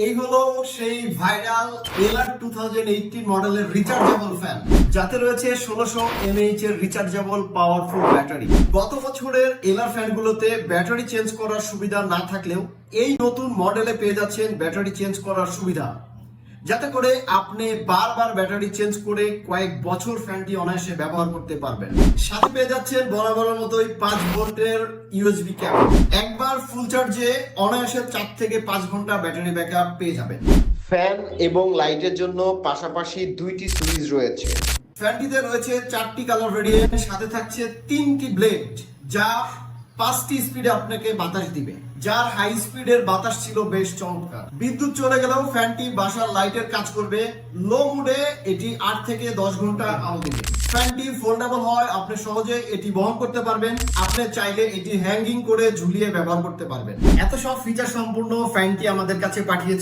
এই হলো সেই ভাইরাল এলার 2018 মডেলের রিচার্জেবল ফ্যান, যাতে রয়েছে 1600 mAh এর রিচার্জেবল পাওয়ারফুল ব্যাটারি। গত বছরের এলার ফ্যানগুলোতে ব্যাটারি চেঞ্জ করার সুবিধা না থাকলেও এই নতুন মডেলে পেয়ে যাচ্ছেন ব্যাটারি চেঞ্জ করার সুবিধা, যাতে করে আপনি বারবার ব্যাটারি চেঞ্জ করে কয়েক বছর ফ্যানটি অনায়াসে ব্যবহার করতে পারবেন। সাথে পেয়ে যাচ্ছেন বরাবরের মতোই 5 ভোল্টের ইউএসবি কেবল। একবার ফুল চার্জে অনায়াসে 4 থেকে 5 ঘন্টা ব্যাটারি ব্যাকআপ পেয়ে যাবেন। ফ্যান এবং লাইটের জন্য পাশাপাশি দুইটি সুইচ রয়েছে। ফ্যানটিতে রয়েছে 4টি কালার ভেরিয়েন্ট, সাথে থাকছে 3টি ব্লেড, যা 5টি স্পিডে আপনাকে বাতাস দিবে, যার হাই স্পিডের বাতাস ছিল বেশ চমৎকার। বিদ্যুৎ চলে গেলেও ফ্যানটি বাসার লাইটের কাজ করবে। লো মুডে এটি 8 থেকে 10 ঘন্টা আলো দিবে। ফ্যানটি ফোল্ডেবল হয়, আপনি সহজে এটি বহন করতে পারবেন। আপনি চাইলে এটি হ্যাঙ্গিং করে ঝুলিয়ে ব্যবহার করতে পারবেন। এত সব ফিচার সম্পূর্ণ ফ্যানটি আমাদের কাছে পাঠিয়েছে